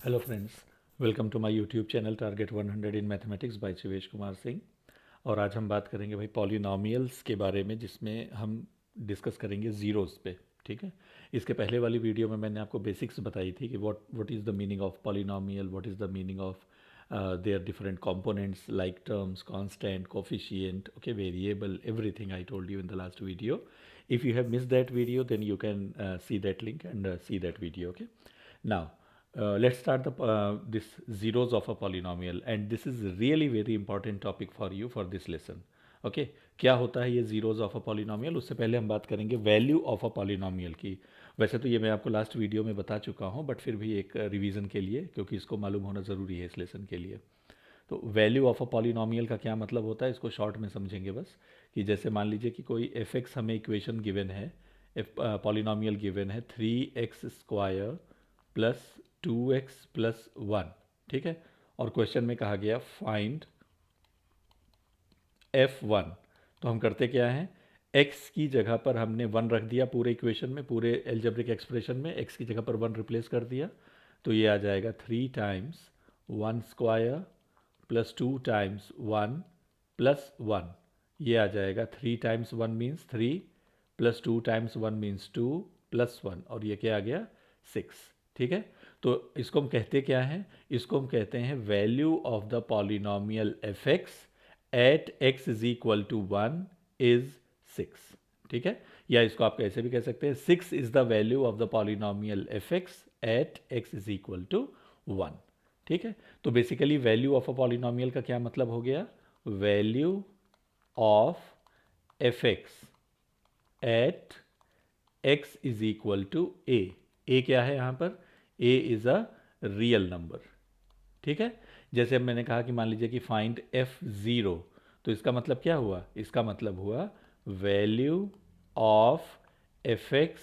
Hello friends, welcome to my YouTube channel target 100 in mathematics by Shivesh Kumar Singh. और आज हम बात करेंगे भाई पॉलिनॉमियल्स के बारे में, जिसमें हम डिस्कस करेंगे ज़ीरोज़ पे। ठीक है। इसके पहले वाली वीडियो में मैंने आपको बेसिक्स बताई थी कि what is the meaning of polynomial, what is the meaning of their different components like terms, constant, coefficient, okay, variable, everything I told you in the last video. If you have missed that video, then you can see that link and see that video. Okay. Now, let's start this zeros of a polynomial, and this is really very important topic for you for this lesson. Okay क्या होता है ये zeros of a polynomial? उससे पहले हम बात करेंगे value of a polynomial की। वैसे तो ये मैं आपको लास्ट वीडियो में बता चुका हूँ, बट फिर भी एक रिवीजन के लिए, क्योंकि इसको मालूम होना ज़रूरी है इस लेसन के लिए। तो वैल्यू ऑफ अ पॉलिनॉमियल का क्या मतलब होता है, इसको शॉर्ट में समझेंगे बस। कि जैसे मान लीजिए कि कोई एफ एक्स हमें इक्वेशन गिवन है, पॉलिनॉमियल गिवन है 3x² प्लस 2x प्लस 1। ठीक है। और क्वेश्चन में कहा गया फाइंड f1। तो हम करते क्या हैं, x की जगह पर हमने 1 रख दिया, पूरे इक्वेशन में, पूरे एल्जेब्रिक एक्सप्रेशन में x की जगह पर 1 रिप्लेस कर दिया। तो ये आ जाएगा 3 टाइम्स 1² प्लस 2 टाइम्स 1 प्लस 1। ये आ जाएगा 3 times 1 means 3 plus 2 times 1 means 2 plus 1, और ये क्या आ गया 6। ठीक है। तो इसको हम कहते क्या हैं, इसको हम कहते हैं value of the polynomial F x at x is equal to 1 is 6। ठीक है। या इसको आप कैसे भी कह सकते हैं, 6 is the value of the polynomial F x at x is equal to 1। ठीक है। तो basically value of a polynomial का क्या मतलब हो गया, value of F x at x is equal to A. A क्या है यहाँ पर, A is a real number. ठीक है। जैसे अब मैंने कहा कि मान लीजिए कि फाइंड f0, तो इसका मतलब क्या हुआ, इसका मतलब हुआ value of F x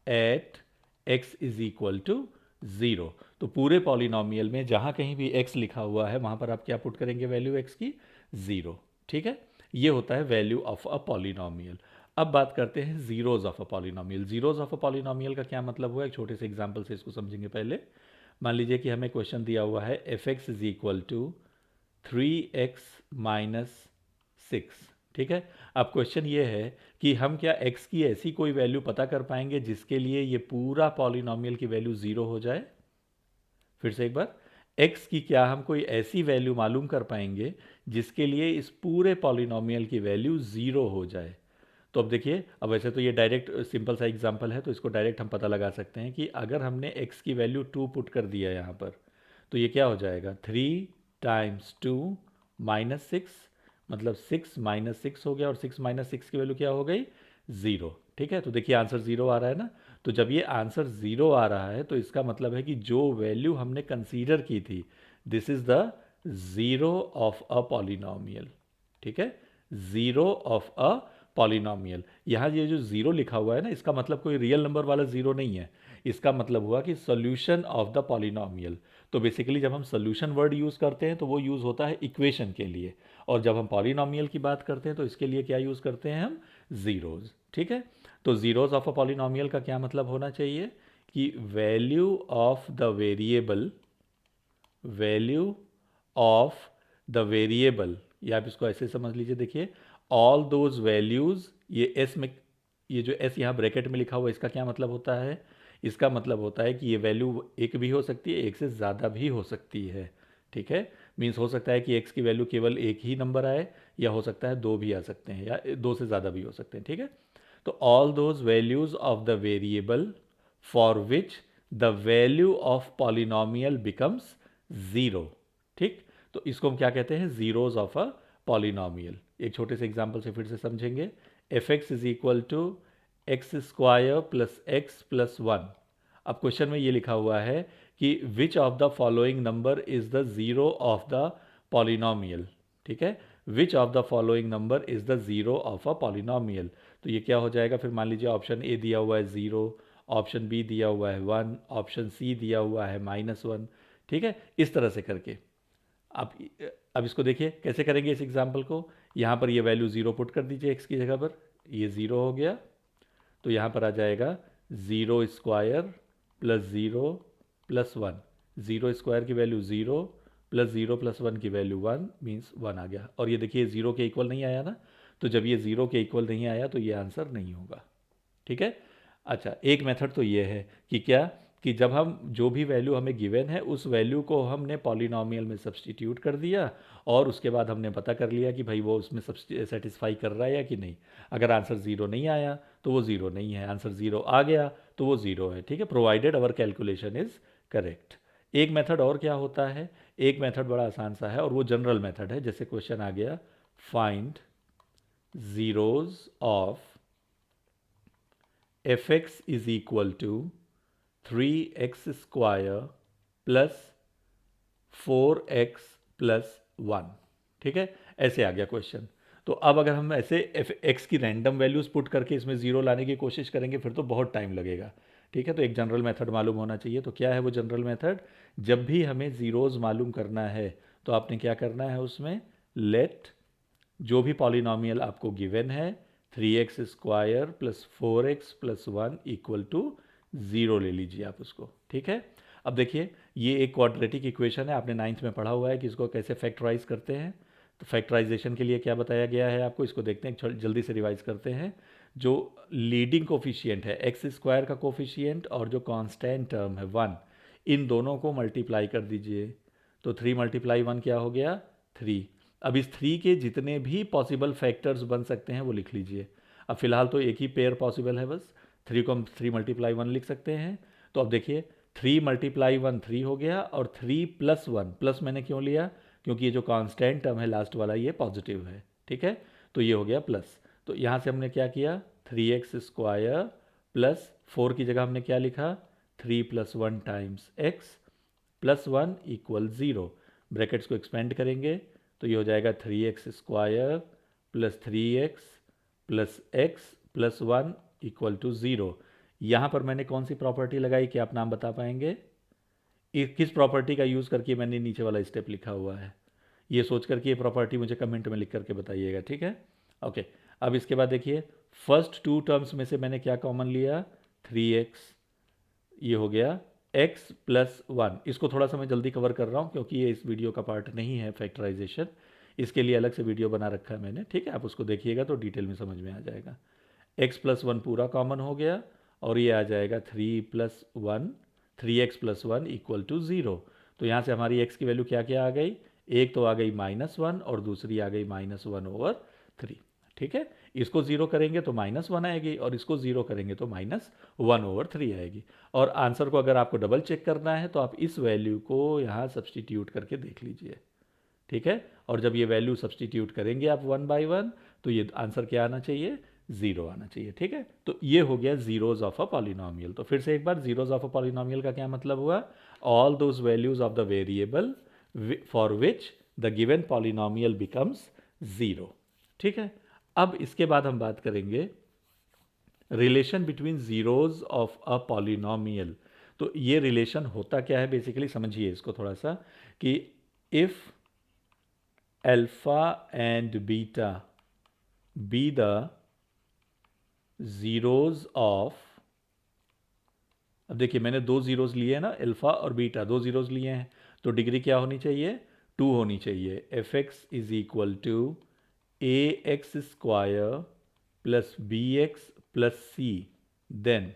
at x is equal to 0। तो पूरे पॉलिनॉमियल में जहां कहीं भी x लिखा हुआ है वहां पर आप क्या पुट करेंगे, वैल्यू x की 0। ठीक है। ये होता है वैल्यू ऑफ अ पॉलिनॉमियल। अब बात करते हैं zeros of a polynomial. Zeros of a polynomial का क्या मतलब हुआ, एक छोटे से एग्जांपल से इसको समझेंगे पहले। मान लीजिए कि हमें क्वेश्चन दिया हुआ है f x is equal to 3x-6। ठीक है। अब क्वेश्चन ये है कि हम क्या x की ऐसी कोई वैल्यू पता कर पाएंगे जिसके लिए ये पूरा पॉलिनॉमियल की वैल्यू 0 हो जाए। फिर से एक बार, x की क्या हम कोई ऐसी वैल्यू मालूम कर पाएंगे जिसके लिए इस पूरे पॉलिनॉमियल की वैल्यू 0 हो जाए। तो अब देखिए, अब वैसे तो ये डायरेक्ट सिंपल सा एग्जांपल है, तो इसको डायरेक्ट हम पता लगा सकते हैं कि अगर हमने x की वैल्यू 2 पुट कर दिया यहाँ पर, तो ये क्या हो जाएगा, 3 टाइम्स 2 माइनस 6, मतलब 6 माइनस 6 हो गया, और 6 माइनस 6 की वैल्यू क्या हो गई, 0। ठीक है। तो देखिए आंसर 0 आ रहा है ना। तो जब ये आंसर 0 आ रहा है तो इसका मतलब है कि जो वैल्यू हमने कंसीडर की थी, this is the zero of a polynomial. ठीक है। Zero of a polynomial. यहाँ ये जो ज़ीरो लिखा हुआ है ना, इसका मतलब कोई रियल नंबर वाला ज़ीरो नहीं है। इसका मतलब हुआ कि सॉल्यूशन ऑफ द पॉलिनॉमियल। तो बेसिकली जब हम सॉल्यूशन वर्ड यूज़ करते हैं तो वो यूज़ होता है इक्वेशन के लिए, और जब हम पॉलिनॉमियल की बात करते हैं तो इसके लिए क्या यूज़ करते हैं हम, ज़ीरोज़। ठीक है। तो ज़ीरोज़ ऑफ अ पॉलिनॉमियल का क्या मतलब होना चाहिए कि value of the variable, value of the variable, या आप इसको ऐसे समझ लीजिए, देखिए ऑल दोज वैल्यूज, ये एस में, ये जो एस यहाँ ब्रैकेट में लिखा हुआ है, इसका क्या मतलब होता है, इसका मतलब होता है कि ये वैल्यू एक भी हो सकती है, एक से ज़्यादा भी हो सकती है। ठीक है। मीन्स हो सकता है कि एक्स की वैल्यू केवल एक ही नंबर आए, या हो सकता है दो भी आ सकते हैं, या दो से ज़्यादा भी हो सकते हैं। ठीक है। तो all those values of the variable for which the value of polynomial becomes 0। ठीक। तो इसको हम क्या कहते हैं, जीरोज ऑफ अ पॉलिनॉमियल। एक छोटे से एग्जांपल से फिर से समझेंगे। F x is equal to x² plus x plus 1। अब क्वेश्चन में ये लिखा हुआ है कि which of the following number is the zero of the polynomial. ठीक है। Which of the following number is the zero of a polynomial. तो ये क्या हो जाएगा, फिर मान लीजिए ऑप्शन ए दिया हुआ है 0, ऑप्शन बी दिया हुआ है 1, ऑप्शन सी दिया हुआ है -1। ठीक है। इस तरह से करके आप, अब इसको देखिए कैसे करेंगे इस एग्जाम्पल को। यहाँ पर ये वैल्यू 0 पुट कर दीजिए एक्स की जगह पर, ये 0 हो गया। तो यहाँ पर आ जाएगा 0² प्लस 0 प्लस 1। ज़ीरो स्क्वायर की वैल्यू 0 प्लस 0 प्लस 1 की वैल्यू 1 मीन्स 1 आ गया। और ये देखिए 0 के इक्वल नहीं आया ना, तो जब ये 0 के इक्वल नहीं आया तो ये आंसर नहीं होगा। ठीक है। अच्छा, एक मेथड तो ये है कि क्या, कि जब हम जो भी वैल्यू हमें गिवन है उस वैल्यू को हमने पॉलिनॉमियल में सब्सटीट्यूट कर दिया, और उसके बाद हमने पता कर लिया कि भाई वो उसमें सेटिस्फाई कर रहा है या कि नहीं। अगर आंसर ज़ीरो नहीं आया तो वो ज़ीरो नहीं है, आंसर ज़ीरो आ गया तो वो ज़ीरो है। ठीक है, provided our calculation is correct. एक मेथड और क्या होता है, एक मेथड बड़ा आसान सा है और वो जनरल मेथड है। जैसे क्वेश्चन आ गया, find zeros of fx is equal to 3x square plus 4x plus 1। ठीक है, ऐसे आ गया क्वेश्चन। तो अब अगर हम ऐसे x की रैंडम वैल्यूज पुट करके इसमें ज़ीरो लाने की कोशिश करेंगे फिर तो बहुत टाइम लगेगा। ठीक है, तो एक जनरल मेथड मालूम होना चाहिए। तो क्या है वो जनरल मेथड, जब भी हमें ज़ीरोज़ मालूम करना है तो आपने क्या करना है उसमें, लेट जो भी पॉलिनॉमियल आपको गिवन है 3x square plus 4x plus 1 equal to 0 ले लीजिए आप उसको। ठीक है, अब देखिए ये एक क्वाड्रेटिक इक्वेशन है, आपने नाइन्थ में पढ़ा हुआ है कि इसको कैसे फैक्टराइज करते हैं। तो फैक्टराइजेशन के लिए क्या बताया गया है आपको, इसको देखते हैं, जल्दी से रिवाइज करते हैं। जो लीडिंग कोफिशिएंट है एक्स स्क्वायर का कोफिशिएंट और जो कांस्टेंट टर्म है 1, इन दोनों को मल्टीप्लाई कर दीजिए। तो 3 मल्टीप्लाई 1 क्या हो गया, 3। अब इस 3 के जितने भी पॉसिबल फैक्टर्स बन सकते हैं वो लिख लीजिए। अब फिलहाल तो एक ही पेयर पॉसिबल है बस, 3 को हम 3 मल्टीप्लाई 1 लिख सकते हैं। तो अब देखिए 3 मल्टीप्लाई 1 3 हो गया, और 3 प्लस 1, प्लस मैंने क्यों लिया, क्योंकि ये जो कांस्टेंट टर्म है लास्ट वाला ये पॉजिटिव है। ठीक है, तो ये हो गया प्लस। तो यहाँ से हमने क्या किया, 3x स्क्वायर प्लस 4 की जगह हमने क्या लिखा, 3 plus 1 times x plus 1 equal 0। Brackets को एक्सपेंड करेंगे तो ये हो जाएगा 3x square plus 3x plus x plus 1 equal to 0। यहाँ पर मैंने कौन सी प्रॉपर्टी लगाई, क्या आप नाम बता पाएंगे, किस प्रॉपर्टी का यूज़ करके मैंने नीचे वाला स्टेप लिखा हुआ है, ये सोच करके ये प्रॉपर्टी मुझे कमेंट में लिख करके बताइएगा। ठीक है, ओके। अब इसके बाद देखिए फर्स्ट टू टर्म्स में से मैंने क्या कॉमन लिया, 3x, ये हो गया x प्लस 1। इसको थोड़ा सा मैं जल्दी कवर कर रहा हूँ क्योंकि ये इस वीडियो का पार्ट नहीं है फैक्टराइजेशन, इसके लिए अलग से वीडियो बना रखा है मैंने। ठीक है, आप उसको देखिएगा तो डिटेल में समझ में आ जाएगा। x प्लस 1 पूरा कॉमन हो गया और ये आ जाएगा 3 plus 1, 3x plus 1 equal to 0। तो यहाँ से हमारी x की वैल्यू क्या क्या आ गई, एक तो आ गई -1 और दूसरी आ गई -1/3। ठीक है, इसको ज़ीरो करेंगे तो -1 आएगी और इसको ज़ीरो करेंगे तो -1/3 आएगी। और आंसर को अगर आपको डबल चेक करना है तो आप इस वैल्यू को यहाँ सब्सटीट्यूट करके देख लीजिए। ठीक है, और जब ये वैल्यू सब्सटीट्यूट करेंगे आप 1 बाई 1 तो ये आंसर क्या आना चाहिए, 0 आना चाहिए। ठीक है, तो ये हो गया जीरोज ऑफ अ पॉलिनॉमियल। तो फिर से एक बार, जीरोज ऑफ अ पॉलिनॉमियल का क्या मतलब हुआ, all those values of the variable for which the given polynomial becomes 0। ठीक है, अब इसके बाद हम बात करेंगे relation between zeros of a polynomial. तो ये रिलेशन होता क्या है बेसिकली, समझिए इसको थोड़ा सा, कि if alpha and beta B the zeros of, अब देखिए मैंने दो जीरोज लिए हैं ना, अल्फा और बीटा दो जीरोज लिए हैं, तो डिग्री क्या होनी चाहिए, 2 होनी चाहिए। F x is equal to a x square plus b x plus c. Then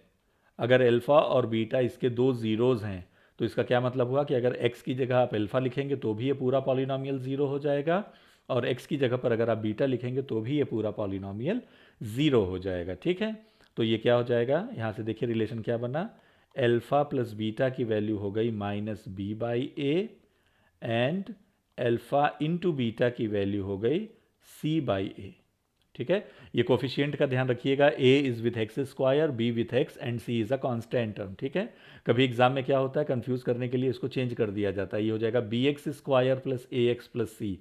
अगर अल्फा और बीटा इसके दो जीरोज हैं तो इसका क्या मतलब हुआ कि अगर x की जगह आप अल्फा लिखेंगे तो भी ये पूरा पॉलिनॉमियल ज़ीरो हो जाएगा, और x की जगह पर अगर आप बीटा लिखेंगे तो भी ये पूरा पॉलिनॉमियल ज़ीरो हो जाएगा। ठीक है, तो ये क्या हो जाएगा, यहाँ से देखिए रिलेशन क्या बना, अल्फा प्लस बीटा की वैल्यू हो गई -b/a and alpha into beta की वैल्यू हो गई c/a। ठीक है, ये कोफिशिएंट का ध्यान रखिएगा, a is with x square, b with x and c is a constant term. ठीक है, कभी एग्जाम में क्या होता है, कंफ्यूज करने के लिए इसको चेंज कर दिया जाता है, ये हो जाएगा bx square plus ax plus c।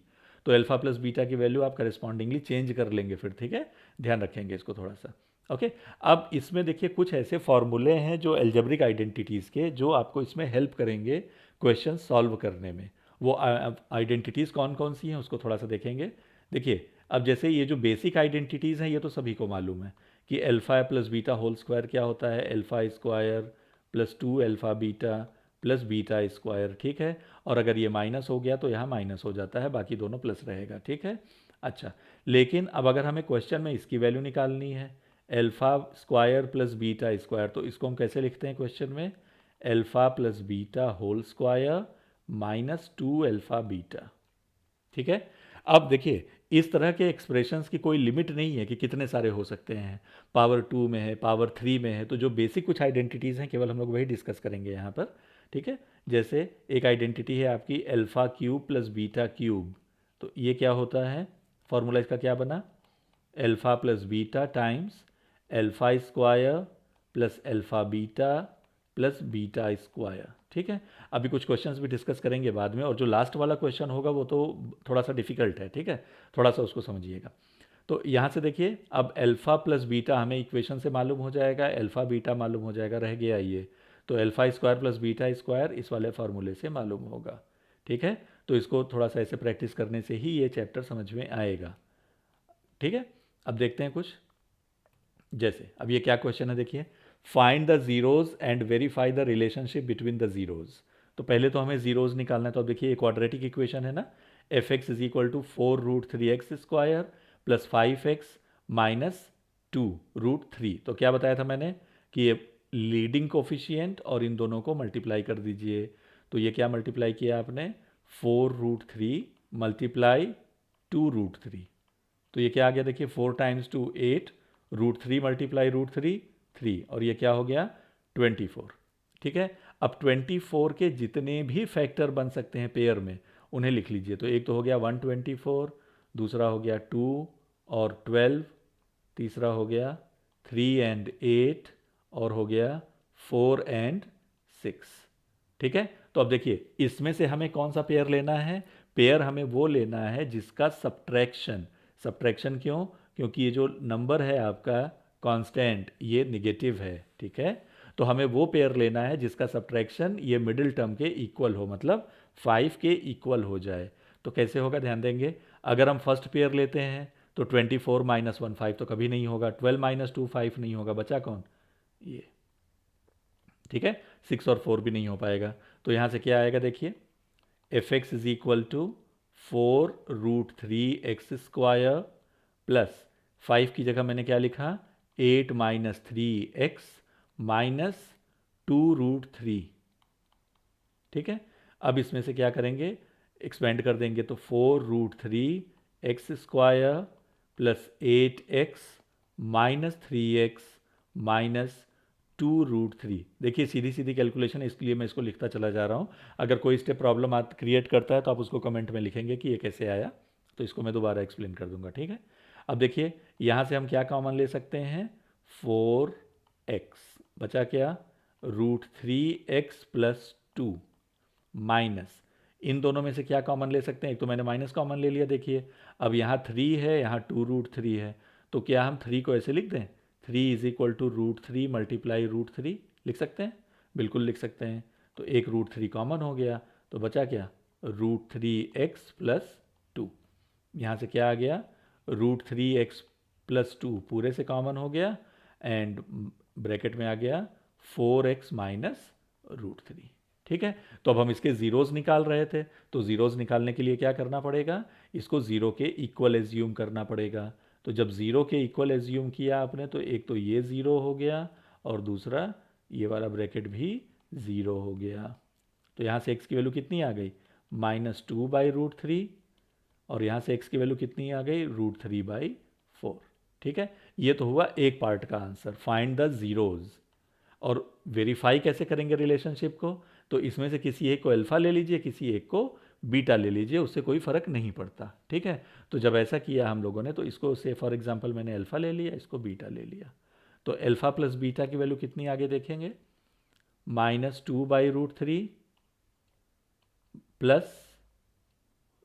तो अल्फा प्लस बीटा की वैल्यू आप करस्पॉन्डिंगली चेंज कर लेंगे फिर। ठीक है, ध्यान रखेंगे इसको थोड़ा सा। ओके, अब इसमें देखिए कुछ ऐसे फॉर्मूले हैं जो एल्जेब्रिक आइडेंटिटीज़ के, जो आपको इसमें हेल्प करेंगे क्वेश्चन सॉल्व करने में। वो आइडेंटिटीज़ कौन कौन सी हैं उसको थोड़ा सा देखेंगे। देखिए अब जैसे ये जो बेसिक आइडेंटिटीज़ हैं ये तो सभी को मालूम है कि alpha plus beta whole square क्या होता है, alpha square plus 2 alpha beta plus beta square, ठीक है। और अगर ये माइनस हो गया तो यहाँ माइनस हो जाता है, बाकी दोनों प्लस रहेगा, ठीक है। अच्छा, लेकिन अब अगर हमें क्वेश्चन में इसकी वैल्यू निकालनी है, alpha square plus beta square, तो इसको हम कैसे लिखते हैं क्वेश्चन में? Alpha plus beta whole square minus 2 alpha beta, ठीक है। अब देखिए, इस तरह के एक्सप्रेशंस की कोई लिमिट नहीं है कि कितने सारे हो सकते हैं, पावर 2 में है, पावर 3 में है, तो जो बेसिक कुछ आइडेंटिटीज़ हैं केवल हम लोग वही डिस्कस करेंगे यहाँ पर, ठीक है। जैसे एक आइडेंटिटी है आपकी alpha cube plus beta cube, तो ये क्या होता है, फॉर्मूला इसका क्या बना? Alpha plus beta times alpha square plus alpha beta plus beta square, ठीक है। अभी कुछ क्वेश्चंस भी डिस्कस करेंगे बाद में, और जो लास्ट वाला क्वेश्चन होगा वो तो थोड़ा सा डिफिकल्ट है, ठीक है, थोड़ा सा उसको समझिएगा। तो यहाँ से देखिए, अब एल्फा प्लस बीटा हमें इक्वेशन से मालूम हो जाएगा, एल्फा बीटा मालूम हो जाएगा, रह गया ये, तो alpha square plus beta square इस वाले फार्मूले से मालूम होगा, ठीक है। तो इसको थोड़ा सा ऐसे प्रैक्टिस करने से ही ये चैप्टर समझ में आएगा, ठीक है। अब देखते हैं कुछ, जैसे अब ये क्या क्वेश्चन है, देखिए, find the zeros and verify the relationship between the zeros. तो पहले तो हमें जीरोज निकालना है, तो अब देखिए, ये क्वाड्रेटिक इक्वेशन है ना, f x is equal to 4√3x square plus 5x minus 2√3। तो क्या बताया था मैंने कि ये लीडिंग कोफिशिएंट और इन दोनों को मल्टीप्लाई कर दीजिए। तो ये क्या मल्टीप्लाई किया आपने? 4√3 मल्टीप्लाई 2√3, तो ये क्या आ गया, देखिए 4 टाइम्स 2 8, √3 मल्टीप्लाई √3 3, और ये क्या हो गया 24, ठीक है। अब 24 के जितने भी फैक्टर बन सकते हैं पेयर में उन्हें लिख लीजिए। तो एक तो हो गया 124, दूसरा हो गया 2 और 12, तीसरा हो गया 3 एंड 8, और हो गया 4 एंड 6, ठीक है। तो अब देखिए, इसमें से हमें कौन सा पेयर लेना है? पेयर हमें वो लेना है जिसका सब्ट्रैक्शन, सब्ट्रैक्शन क्यों? क्योंकि ये जो नंबर है आपका कांस्टेंट, ये निगेटिव है, ठीक है। तो हमें वो पेयर लेना है जिसका सब्ट्रैक्शन ये मिडिल टर्म के इक्वल हो, मतलब 5 के इक्वल हो जाए। तो कैसे होगा, ध्यान देंगे। अगर हम फर्स्ट पेयर लेते हैं तो 24 माइनस 1 5 तो कभी नहीं होगा, 12 माइनस 2 5 नहीं होगा, बचा कौन? ये, ठीक है। 6 और 4 भी नहीं हो पाएगा। तो यहाँ से क्या आएगा, देखिए, f x is equal to 4√3x square plus 5 की जगह मैंने क्या लिखा, 8 माइनस 3x माइनस 2√3, ठीक है। अब इसमें से क्या करेंगे, एक्सपेंड कर देंगे, तो 4√3x square plus 8x minus 3x minus 2√3। देखिए, सीधी सीधी कैलकुलेशन है, इसलिए मैं इसको लिखता चला जा रहा हूँ। अगर कोई स्टेप प्रॉब्लम क्रिएट करता है तो आप उसको कमेंट में लिखेंगे कि ये कैसे आया, तो इसको मैं दोबारा एक्सप्लेन कर दूंगा, ठीक है। अब देखिए, यहाँ से हम क्या कॉमन ले सकते हैं, 4x, बचा क्या, √3x प्लस 2 माइनस, इन दोनों में से क्या कॉमन ले सकते हैं? एक तो मैंने माइनस कॉमन ले लिया, देखिए। अब यहाँ 3 है, यहाँ 2√3 है, तो क्या हम 3 को ऐसे लिख दें, 3 इज इक्वल टू √3 मल्टीप्लाई √3, लिख सकते हैं? बिल्कुल लिख सकते हैं। तो एक √3 कॉमन हो गया, तो बचा क्या, √3x प्लस 2। यहाँ से क्या आ गया, √3x प्लस 2 पूरे से कॉमन हो गया, एंड ब्रैकेट में आ गया 4x माइनस √3, ठीक है। तो अब हम इसके ज़ीरोज़ निकाल रहे थे, तो ज़ीरोज़ निकालने के लिए क्या करना पड़ेगा, इसको ज़ीरो के इक्वल एज्यूम करना पड़ेगा। तो जब ज़ीरो के इक्वल एज्यूम किया आपने, तो एक तो ये ज़ीरो हो गया और दूसरा ये वाला ब्रैकेट भी ज़ीरो हो गया। तो यहाँ से x की वैल्यू कितनी आ गई, -2/√3, और यहाँ से x की वैल्यू कितनी आ गई, √3/4, ठीक है। ये तो हुआ एक पार्ट का आंसर, फाइंड द ज़ीरोज़। और वेरीफाई कैसे करेंगे रिलेशनशिप को, तो इसमें से किसी एक को अल्फा ले लीजिए, किसी एक को बीटा ले लीजिए, उससे कोई फ़र्क नहीं पड़ता, ठीक है। तो जब ऐसा किया हम लोगों ने, तो इसको से फॉर एग्जांपल मैंने अल्फा ले लिया, इसको बीटा ले लिया, तो अल्फा प्लस बीटा की वैल्यू कितनी आगे देखेंगे, -2/√3 प्लस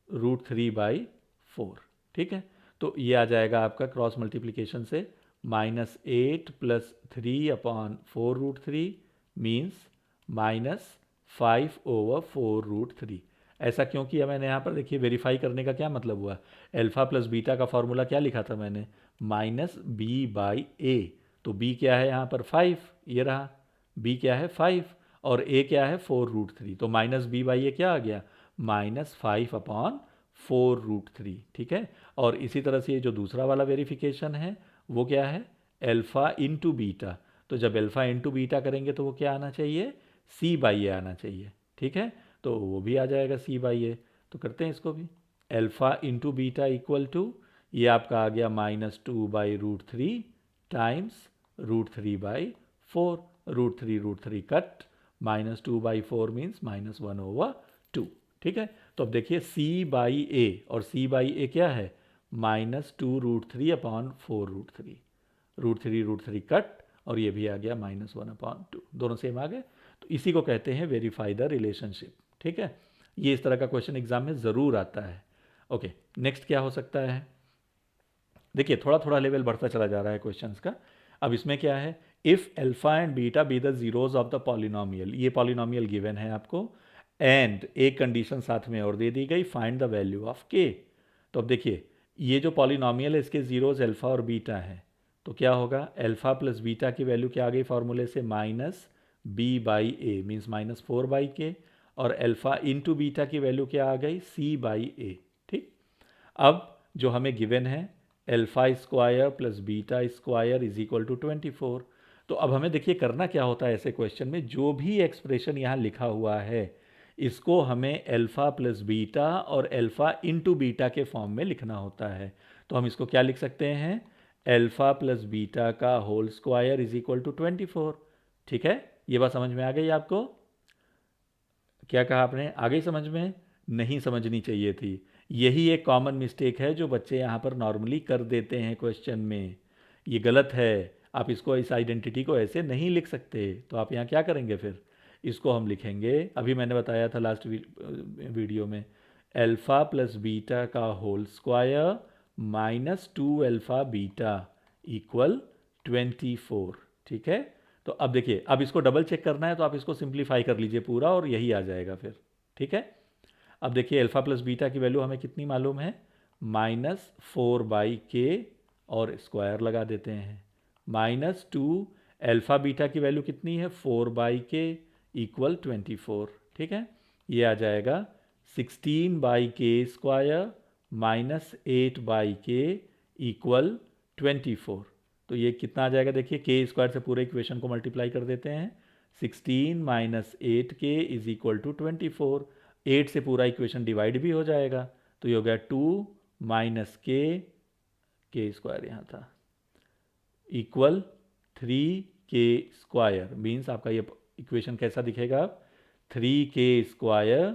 √3/4, ठीक है। तो ये आ जाएगा आपका क्रॉस मल्टीप्लिकेशन से -8 प्लस 3/4√3 मीन्स -5/4√3। ऐसा क्यों किया मैंने यहाँ पर, देखिए, वेरीफाई करने का क्या मतलब हुआ, अल्फा प्लस बीटा का फॉर्मूला क्या लिखा था मैंने, -b/a, तो b क्या है यहाँ पर 5, ये रहा, b क्या है 5, और a क्या है 4√3, तो माइनस बी बाई ए क्या आ गया -5/4√3, ठीक है। और इसी तरह से ये जो दूसरा वाला वेरिफिकेशन है वो क्या है अल्फ़ा इंटू बीटा, तो जब अल्फ़ा इंटू बीटा करेंगे तो वो क्या आना चाहिए c बाई ए आना चाहिए, ठीक है। तो वो भी आ जाएगा c बाई ए, तो करते हैं इसको भी। Alpha into beta equal to ये आपका आ गया -2/√3 टाइम्स √3/4, √3 कट, -2/4 मीन्स -1/2, ठीक है। तो अब देखिए c बाई ए, और c बाई ए क्या है -2√3/4√3, √3 कट, और ये भी आ गया -1/2, दोनों सेम आ गए। तो इसी को कहते हैं वेरीफाई द रिलेशनशिप, ठीक है। ये इस तरह का क्वेश्चन एग्जाम में ज़रूर आता है। ओके, नेक्स्ट क्या हो सकता है, देखिए थोड़ा थोड़ा लेवल बढ़ता चला जा रहा है क्वेश्चंस का। अब इसमें क्या है, if alpha and beta B the zeros of the polynomial, ये पॉलिनोमियल गिवन है आपको, एंड एक कंडीशन साथ में और दे दी गई, फाइंड द वैल्यू ऑफ के। तो अब देखिए ये जो पॉलिनोमियल है इसके जीरोज अल्फा और बीटा है, तो क्या होगा अल्फा प्लस बीटा की वैल्यू क्या आ गई फॉर्मूले से -b/a मीन्स -4/k, और अल्फा इंटू बीटा की वैल्यू क्या आ गई c/a, ठीक। अब जो हमें गिवन है alpha square plus beta square is equal to 24, तो अब हमें देखिए करना क्या होता है ऐसे क्वेश्चन में, जो भी एक्सप्रेशन यहाँ लिखा हुआ है इसको हमें अल्फा प्लस बीटा और अल्फा इंटू बीटा के फॉर्म में लिखना होता है। तो हम इसको क्या लिख सकते हैं, अल्फा प्लस बीटा का whole square is equal to 24, ठीक है। ये बात समझ में आ गई आपको, क्या कहा आपने, आ गई समझ में, नहीं समझनी चाहिए थी। यही एक कॉमन मिस्टेक है जो बच्चे यहाँ पर नॉर्मली कर देते हैं क्वेश्चन में, ये गलत है। आप इसको, इस आइडेंटिटी को ऐसे नहीं लिख सकते, तो आप यहाँ क्या करेंगे फिर, इसको हम लिखेंगे, अभी मैंने बताया था लास्ट वीडियो में, अल्फ़ा प्लस बीटा का whole square -2 alpha beta equal 24, ठीक है। तो अब देखिए, अब इसको डबल चेक करना है तो आप इसको सिंप्लीफाई कर लीजिए पूरा और यही आ जाएगा फिर, ठीक है। अब देखिए अल्फ़ा प्लस बीटा की वैल्यू हमें कितनी मालूम है -4/k, और स्क्वायर लगा देते हैं, -2 अल्फ़ा बीटा की वैल्यू कितनी है 4/k इक्वल 24, ठीक है। ये आ जाएगा 16/k स्क्वायर -8/k इक्वल 24। तो ये कितना आ जाएगा, देखिए के स्क्वायर से पूरे इक्वेशन को मल्टीप्लाई कर देते हैं, 16 - 8k इज इक्वल टू 24, 8 से पूरा इक्वेशन डिवाइड भी हो जाएगा, तो ये हो गया 2 - के स्क्वायर यहाँ था इक्वल 3k स्क्वायर, मीन्स आपका ये इक्वेशन कैसा दिखेगा 3k स्क्वायर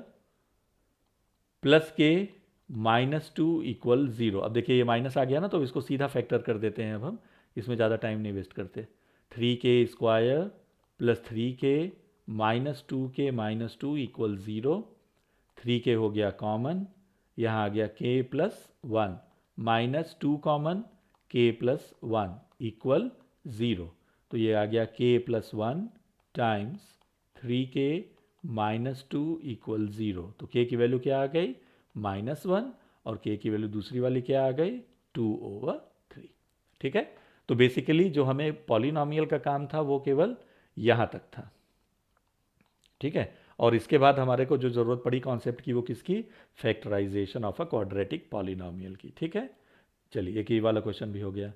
प्लस के -2 इक्वल 0। अब देखिए ये माइनस आ गया ना, तो इसको सीधा फैक्टर कर देते हैं अब हम, इसमें ज़्यादा टाइम नहीं वेस्ट करते। 3k square plus 3k -2k -2 equal 0, 3k हो गया कॉमन, यहाँ आ गया k plus 1, -2 common, k plus 1 equal 0, तो ये आ गया k plus 1 times 3k -2 equal 0, तो k की वैल्यू क्या आ गई -1, और k की वैल्यू दूसरी वाली क्या आ गई 2/3, ठीक है। तो बेसिकली जो हमें पॉलिनॉमियल का काम था वो केवल यहाँ तक था, ठीक है। और इसके बाद हमारे को जो ज़रूरत पड़ी कॉन्सेप्ट की वो किसकी, factorization of a quadratic polynomial की, ठीक है। चलिए एक ये वाला क्वेश्चन भी हो गया।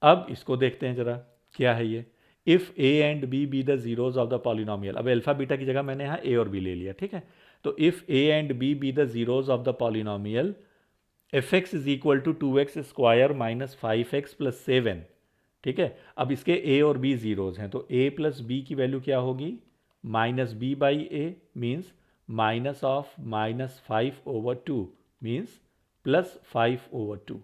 अब इसको देखते हैं जरा, क्या है ये, if a and b be the zeros of the polynomial, अब अल्फा बीटा की जगह मैंने यहाँ ए और बी ले लिया, ठीक है। तो if a and b be the zeros of the polynomial F x is equal to 2x square -5x plus 7, ठीक है। अब इसके a और b जीरोज हैं, तो a प्लस बी की वैल्यू क्या होगी -b/a means minus of -5/2 means +5/2,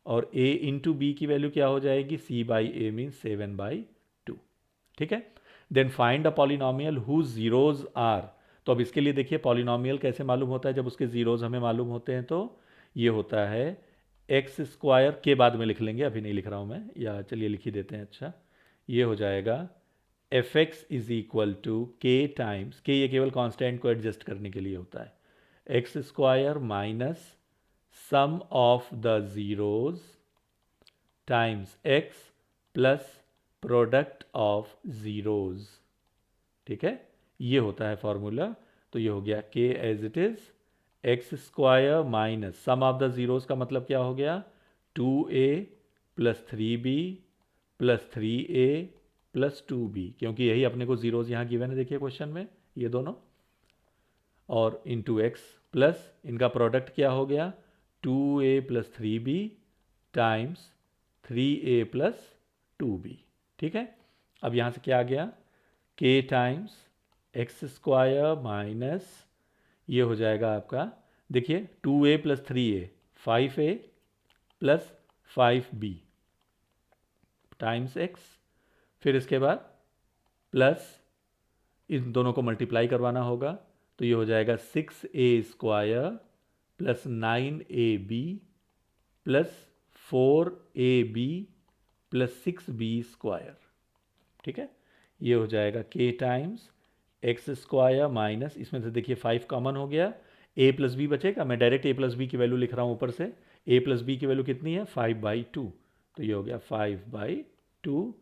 और a इंटू बी की वैल्यू क्या हो जाएगी c/a मीन्स 7/2, ठीक है। Then find a polynomial whose zeros are, तो अब इसके लिए देखिए पॉलिनॉमियल कैसे मालूम होता है, जब उसके जीरोज हमें मालूम होते हैं, तो ये होता है एक्स स्क्वायर, के बाद में लिख लेंगे, अभी नहीं लिख रहा हूँ मैं, या चलिए लिख ही देते हैं, अच्छा ये हो जाएगा f x is equal to k times, के ये केवल कांस्टेंट को एडजस्ट करने के लिए होता है, x square minus sum of the zeros times x plus product of zeros, ठीक है। ये होता है फॉर्मूला। तो ये हो गया k as it is x square minus sum of the zeros का मतलब क्या हो गया 2a plus 3b plus 3a plus 2b, क्योंकि यही अपने को जीरोस यहाँ गिवन है देखिए क्वेश्चन में ये दोनों, और इंटू एक्स प्लस इनका प्रोडक्ट क्या हो गया 2a plus 3b times 3a plus 2b। ठीक है, अब यहाँ से क्या आ गया k times x square minus ये हो जाएगा आपका देखिए 2a plus 3a 5a plus 5b times x, फिर इसके बाद प्लस इन दोनों को मल्टीप्लाई करवाना होगा तो ये हो जाएगा 6a square plus 9ab plus 4ab plus 6b square. ठीक है, ये हो जाएगा k times x square minus इसमें से देखिए 5 कॉमन हो गया, a प्लस बी बचेगा, मैं डायरेक्ट a प्लस बी की वैल्यू लिख रहा हूँ ऊपर से, a प्लस बी की वैल्यू कितनी है 5/2, तो ये हो गया 5/2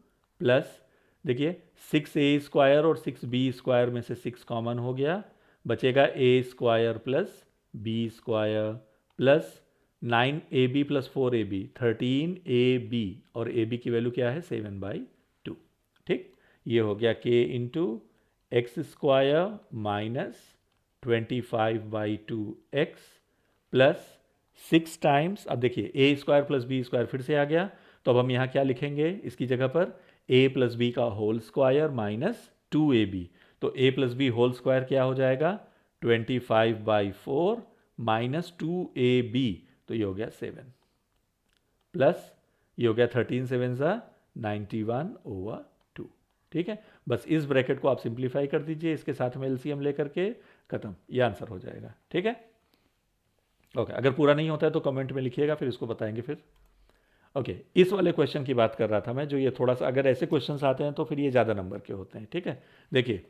प्लस देखिए 6a स्क्वायर और 6b स्क्वायर में से 6 कॉमन हो गया, बचेगा a square plus b square plus 9ab plus 4ab 13ab और ab की वैल्यू क्या है 7/2। ठीक, ये हो गया k into x square minus 25/2 x plus 6 times, अब देखिए ए स्क्वायर प्लस बी स्क्वायर फिर से आ गया, तो अब हम यहाँ क्या लिखेंगे इसकी जगह पर a प्लस बी का होल स्क्वायर माइनस 2ab, तो a plus b whole square क्या हो जाएगा 25/4 माइनस 2ab, तो ये हो गया 7 प्लस ये हो गया 13 7 91/2। ठीक है, बस इस ब्रैकेट को आप सिंप्लीफाई कर दीजिए, इसके साथ में एलसीएम लेकर के खत्म, ये आंसर हो जाएगा। ठीक है, ओके, अगर पूरा नहीं होता है तो कमेंट में लिखिएगा, फिर इसको बताएंगे फिर। ओके, इस वाले क्वेश्चन की बात कर रहा था मैं, जो ये थोड़ा सा अगर ऐसे क्वेश्चंस आते हैं तो फिर ये ज़्यादा नंबर के होते हैं। ठीक है, देखिए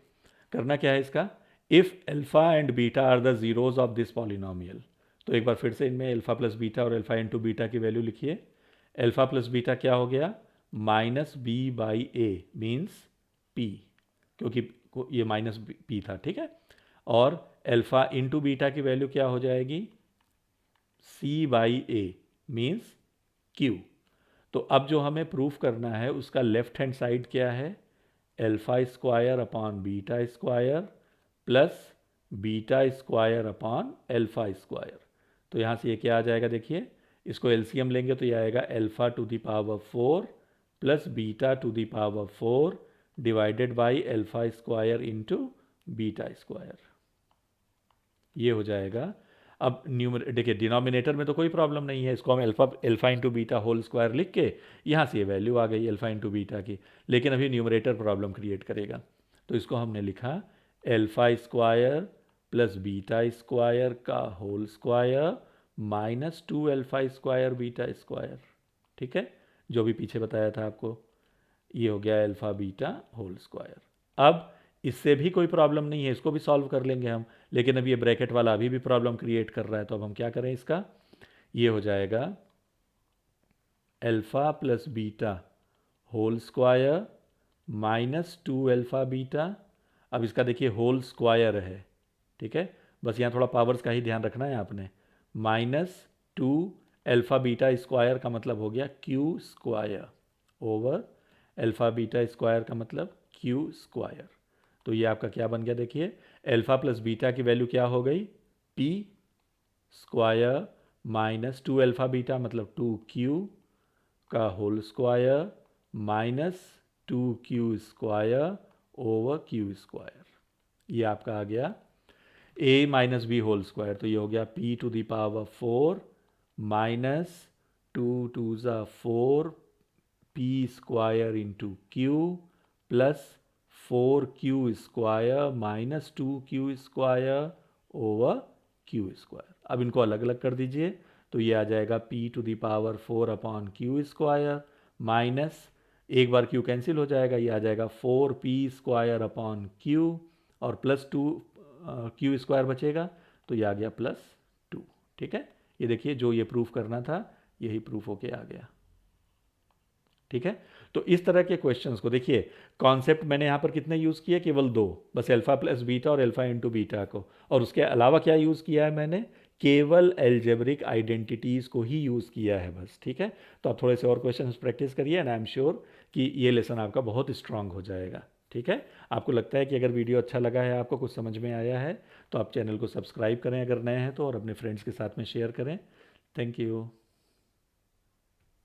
करना क्या है इसका, if alpha and beta are the zeros of this polynomial, तो एक बार फिर से इनमें अल्फा प्लस बीटा और अल्फा इंटू बीटा की वैल्यू लिखिए। अल्फा प्लस बीटा क्या हो गया -b/a मीन्स p, क्योंकि ये -p था। ठीक है, और अल्फा इंटू बीटा की वैल्यू क्या हो जाएगी c/a मीन्स q। तो अब जो हमें प्रूफ करना है उसका लेफ्ट हैंड साइड क्या है alpha square upon beta square plus beta square upon alpha square. तो यहाँ से ये क्या आ जाएगा देखिए, इसको एलसीएम लेंगे तो ये आएगा alpha two the power 4 plus beta two the power 4 divided by alpha square into beta square, ये हो जाएगा। अब देखिए डिनोमिनेटर में तो कोई प्रॉब्लम नहीं है, इसको हम alpha into beta whole square लिख के यहाँ से ये वैल्यू आ गई अल्फा इंटू बीटा की, लेकिन अभी न्यूमरेटर प्रॉब्लम क्रिएट करेगा, तो इसको हमने लिखा alpha square plus beta square का whole square minus 2 alpha square beta square. ठीक है, जो भी पीछे बताया था आपको, ये हो गया अल्फा बीटा होल स्क्वायर। अब इससे भी कोई प्रॉब्लम नहीं है, इसको भी सॉल्व कर लेंगे हम, लेकिन अब ये ब्रैकेट वाला अभी भी प्रॉब्लम क्रिएट कर रहा है, तो अब हम क्या करें इसका, ये हो जाएगा alpha plus beta whole square minus 2 alpha beta. अब इसका देखिए होल स्क्वायर है, ठीक है, बस यहाँ थोड़ा पावर्स का ही ध्यान रखना है आपने, -2 अल्फा बीटा स्क्वायर का मतलब हो गया Q square over alpha beta square का मतलब क्यू स्क्वायर। तो ये आपका क्या बन गया देखिए, अल्फा प्लस बीटा की वैल्यू क्या हो गई p square minus 2 alpha beta मतलब 2q का whole square minus 2q square over q square. ये आपका आ गया a minus b whole square, तो ये हो गया p to the power 4 minus 2 to ज़ा 4 p square into q plus 4q square minus 2q square over q square. अब इनको अलग अलग कर दीजिए, तो ये आ जाएगा p to the power 4 upon q square minus एक बार q कैंसिल हो जाएगा, ये आ जाएगा 4p स्क्वायर अपॉन q और प्लस 2 q स्क्वायर बचेगा, तो ये आ गया +2। ठीक है, ये देखिए जो ये प्रूफ करना था यही प्रूफ होके आ गया। ठीक है। तो इस तरह के क्वेश्चंस को देखिए, कॉन्सेप्ट मैंने यहाँ पर कितने यूज़ किए, केवल दो, बस अल्फा प्लस बीटा और अल्फा इंटू बीटा को। और उसके अलावा क्या यूज़ किया है मैंने, केवल एल्जेब्रिक आइडेंटिटीज़ को ही यूज़ किया है बस। ठीक है। तो आप थोड़े से और क्वेश्चंस प्रैक्टिस करिए एंड आई एम श्योर कि ये लेसन आपका बहुत स्ट्रांग हो जाएगा। ठीक है। आपको लगता है कि अगर वीडियो अच्छा लगा है, आपको कुछ समझ में आया है, तो आप चैनल को सब्सक्राइब करें अगर नए हैं तो, और अपने फ्रेंड्स के साथ में शेयर करें। Thank you.